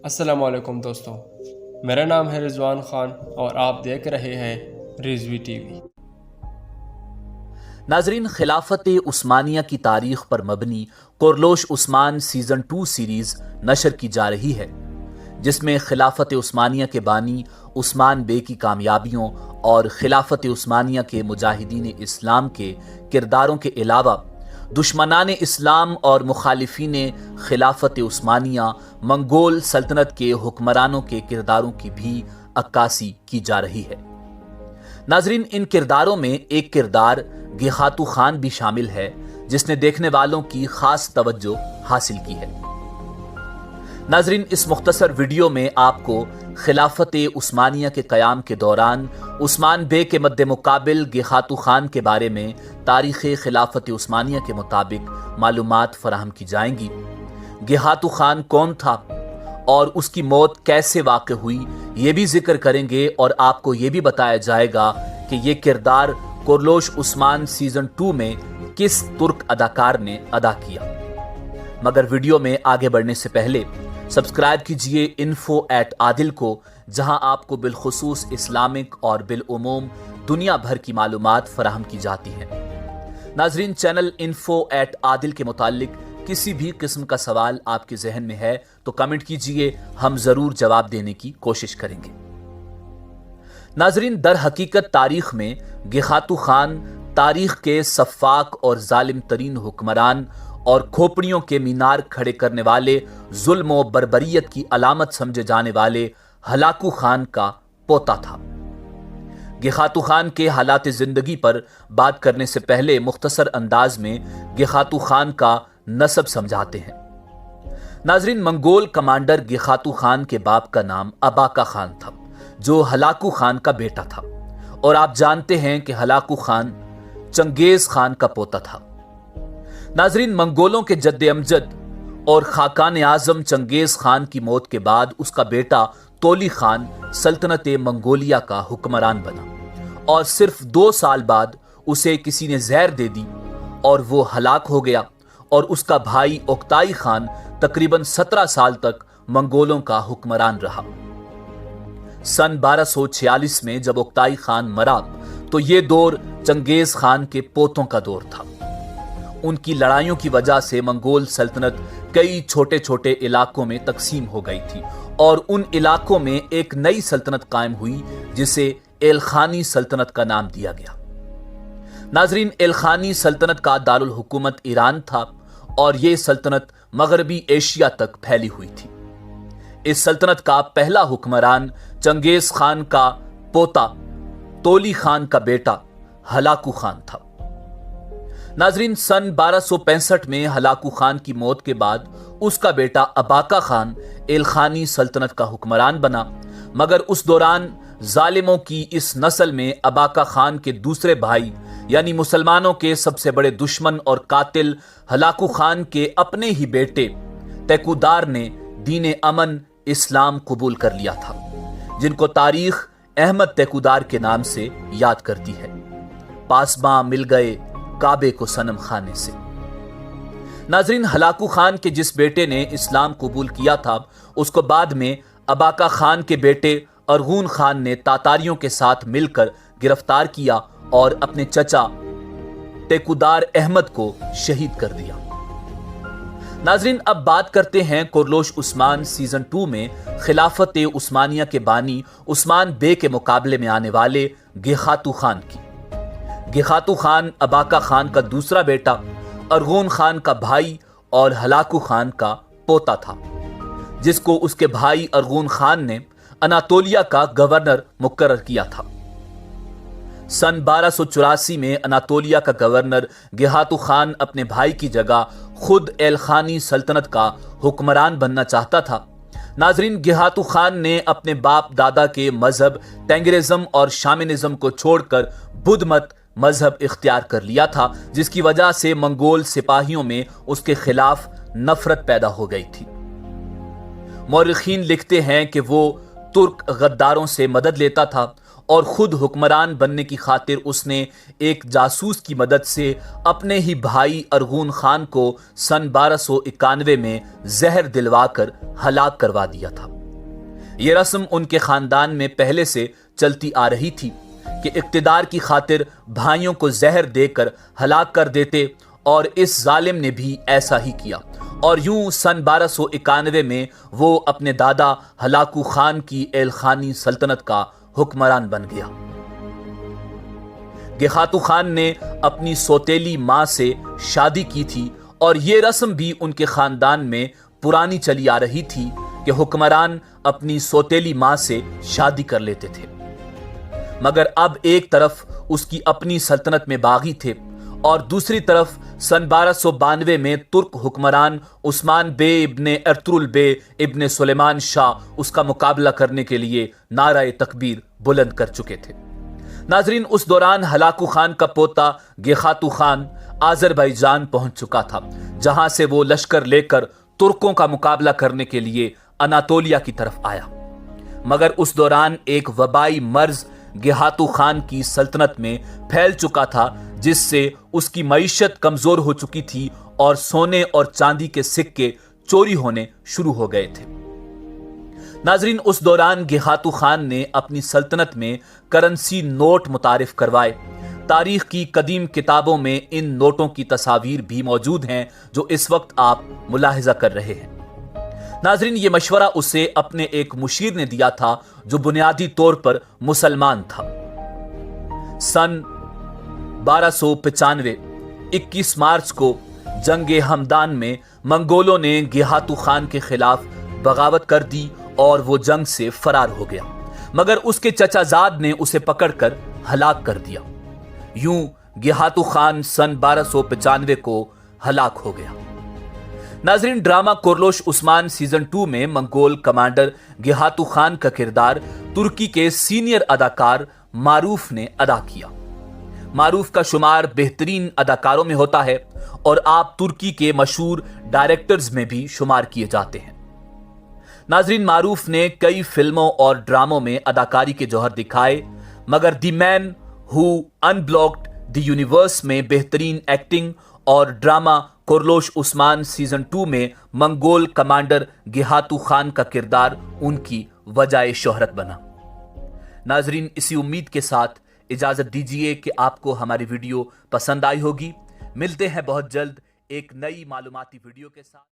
السلام علیکم دوستو، میرا نام ہے رضوان خان اور آپ دیکھ رہے ہیں رضوی ٹی وی۔ ناظرین، خلافت عثمانیہ کی تاریخ پر مبنی کرولوس عثمان سیزن 2 سیریز نشر کی جا رہی ہے، جس میں خلافت عثمانیہ کے بانی عثمان بے کی کامیابیوں اور خلافت عثمانیہ کے مجاہدین اسلام کے کرداروں کے علاوہ دشمنان اسلام اور مخالفین خلافت عثمانیہ منگول سلطنت کے حکمرانوں کے کرداروں کی بھی عکاسی کی جا رہی ہے۔ ناظرین، ان کرداروں میں ایک کردار گیہاتو خان بھی شامل ہے، جس نے دیکھنے والوں کی خاص توجہ حاصل کی ہے۔ ناظرین، اس مختصر ویڈیو میں آپ کو خلافت عثمانیہ کے قیام کے دوران عثمان بے کے مد مقابل گیہاتو خان کے بارے میں تاریخ خلافت عثمانیہ کے مطابق معلومات فراہم کی جائیں گی۔ گیہاتو خان کون تھا اور اس کی موت کیسے واقع ہوئی، یہ بھی ذکر کریں گے، اور آپ کو یہ بھی بتایا جائے گا کہ یہ کردار کرولوس عثمان سیزن 2 میں کس ترک اداکار نے ادا کیا۔ مگر ویڈیو میں آگے بڑھنے سے پہلے سبسکرائب کیجئے info@عادل کو، جہاں آپ کو بالخصوص اسلامک اور بالعموم دنیا بھر کی معلومات فراہم کی جاتی ہیں۔ ناظرین، چینل info@عادل کے متعلق کسی بھی قسم کا سوال آپ کے ذہن میں ہے تو کمنٹ کیجئے، ہم ضرور جواب دینے کی کوشش کریں گے۔ ناظرین، در حقیقت تاریخ میں گیہاتو خان تاریخ کے سفاک اور ظالم ترین حکمران اور کھوپڑیوں کے مینار کھڑے کرنے والے، ظلم و بربریت کی علامت سمجھے جانے والے ہلاکو خان کا پوتا تھا۔ گیہاتو خان کے حالات زندگی پر بات کرنے سے پہلے مختصر انداز میں گیہاتو خان کا نسب سمجھاتے ہیں۔ ناظرین، منگول کمانڈر گیہاتو خان کے باپ کا نام اباکا خان تھا، جو ہلاکو خان کا بیٹا تھا، اور آپ جانتے ہیں کہ ہلاکو خان چنگیز خان کا پوتا تھا۔ ناظرین، منگولوں کے جد امجد اور خاقان اعظم چنگیز خان کی موت کے بعد اس کا بیٹا تولی خان سلطنت منگولیا کا حکمران بنا، اور صرف 2 سال بعد اسے کسی نے زہر دے دی اور وہ ہلاک ہو گیا، اور اس کا بھائی اوکتائی خان تقریباً 17 سال تک منگولوں کا حکمران رہا۔ سن 1246 میں جب اوکتائی خان مرا تو یہ دور چنگیز خان کے پوتوں کا دور تھا۔ ان کی لڑائیوں کی وجہ سے منگول سلطنت کئی چھوٹے چھوٹے علاقوں میں تقسیم ہو گئی تھی، اور ان علاقوں میں ایک نئی سلطنت قائم ہوئی جسے ایلخانی سلطنت کا نام دیا گیا۔ ناظرین، ایلخانی سلطنت کا دارالحکومت ایران تھا، اور یہ سلطنت مغربی ایشیا تک پھیلی ہوئی تھی۔ اس سلطنت کا پہلا حکمران چنگیز خان کا پوتا تولی خان کا بیٹا ہلاکو خان تھا۔ ناظرین، سن 1265 میں ہلاکو خان کی موت کے بعد اس کا بیٹا اباکا خان ایلخانی سلطنت کا حکمران بنا، مگر اس دوران ظالموں کی اس نسل میں اباکا خان کے دوسرے بھائی، یعنی مسلمانوں کے سب سے بڑے دشمن اور قاتل ہلاکو خان کے اپنے ہی بیٹے تیکودار نے دین امن اسلام قبول کر لیا تھا، جن کو تاریخ احمد تیکودار کے نام سے یاد کرتی ہے۔ پاسباں مل گئے کعبے کو صنم خانے سے۔ ناظرین، ہلاکو خان کے جس بیٹے نے اسلام قبول کیا تھا، اس کو بعد میں اباکا خان کے بیٹے ارغون خان نے تاتاریوں کے ساتھ مل کر گرفتار کیا اور اپنے چچا تیکودار احمد کو شہید کر دیا۔ ناظرین، اب بات کرتے ہیں کرولوس عثمان سیزن 2 میں خلافت عثمانیہ کے بانی عثمان بے کے مقابلے میں آنے والے گیہاتو خان کی۔ گیہاتو خان اباکا خان کا دوسرا بیٹا، ارغون خان کا بھائی اور ہلاکو خان کا پوتا تھا، جس کو اس کے بھائی ارغون خان نے اناتولیا کا گورنر مقرر کیا تھا۔ سن 1284 میں اناتولیا کا گورنر گیہاتو خان اپنے بھائی کی جگہ خود ایلخانی سلطنت کا حکمران بننا چاہتا تھا۔ ناظرین، گیہاتو خان نے اپنے باپ دادا کے مذہب ٹینگریزم اور شامنزم کو چھوڑ کر بدھ مت مذہب اختیار کر لیا تھا، جس کی وجہ سے منگول سپاہیوں میں اس کے خلاف نفرت پیدا ہو گئی تھی۔ مورخین لکھتے ہیں کہ وہ ترک غداروں سے مدد لیتا تھا، اور خود حکمران بننے کی خاطر اس نے ایک جاسوس کی مدد سے اپنے ہی بھائی ارغون خان کو سن 1291 میں زہر دلوا کر ہلاک کروا دیا تھا۔ یہ رسم ان کے خاندان میں پہلے سے چلتی آ رہی تھی کہ اقتدار کی خاطر بھائیوں کو زہر دے کر ہلاک کر دیتے، اور اس ظالم نے بھی ایسا ہی کیا، اور یوں سن 1291 میں وہ اپنے دادا ہلاکو خان کی ایلخانی سلطنت کا حکمران بن گیا۔ گیہاتو خان نے اپنی سوتیلی ماں سے شادی کی تھی، اور یہ رسم بھی ان کے خاندان میں پرانی چلی آ رہی تھی کہ حکمران اپنی سوتیلی ماں سے شادی کر لیتے تھے، مگر اب ایک طرف اس کی اپنی سلطنت میں باغی تھے، اور دوسری طرف سن 1292 میں ترک حکمران عثمان بے ابن ارطغرل بے ابن سلیمان شاہ اس کا مقابلہ کرنے کے لیے نعرہ تکبیر بلند کر چکے تھے۔ ناظرین، اس دوران ہلاکو خان کا پوتا گیہاتو خان آذربائیجان پہنچ چکا تھا، جہاں سے وہ لشکر لے کر ترکوں کا مقابلہ کرنے کے لیے اناطولیہ کی طرف آیا، مگر اس دوران ایک وبائی مرض گیہاتو خان کی سلطنت میں پھیل چکا تھا، جس سے اس کی معیشت کمزور ہو چکی تھی اور سونے اور چاندی کے سکے چوری ہونے شروع ہو گئے تھے۔ ناظرین، اس دوران گیہاتو خان نے اپنی سلطنت میں کرنسی نوٹ متعارف کروائے۔ تاریخ کی قدیم کتابوں میں ان نوٹوں کی تصاویر بھی موجود ہیں جو اس وقت آپ ملاحظہ کر رہے ہیں۔ ناظرین، یہ مشورہ اسے اپنے ایک مشیر نے دیا تھا جو بنیادی طور پر مسلمان تھا۔ سن 1295 21 مارچ کو جنگ ہمدان میں منگولوں نے گیہاتو خان کے خلاف بغاوت کر دی اور وہ جنگ سے فرار ہو گیا، مگر اس کے چچا زاد نے اسے پکڑ کر ہلاک کر دیا۔ یوں گیہاتو خان سن 1295 کو ہلاک ہو گیا۔ ناظرین، ڈرامہ کورلوش عثمان سیزن 2 میں منگول کمانڈر گیہاتو خان کا کردار ترکی کے سینئر اداکار معروف نے ادا کیا۔ معروف کا شمار بہترین اداکاروں میں ہوتا ہے، اور آپ ترکی کے مشہور ڈائریکٹرز میں بھی شمار کیے جاتے ہیں۔ ناظرین، معروف نے کئی فلموں اور ڈراموں میں اداکاری کے جوہر دکھائے، مگر دی مین ہو ان بلاکڈ دی یونیورس میں بہترین ایکٹنگ اور ڈرامہ کورلوش عثمان سیزن 2 میں منگول کمانڈر گیہاتو خان کا کردار ان کی وجہ شہرت بنا۔ ناظرین، اسی امید کے ساتھ اجازت دیجیے کہ آپ کو ہماری ویڈیو پسند آئی ہوگی۔ ملتے ہیں بہت جلد ایک نئی معلوماتی ویڈیو کے ساتھ۔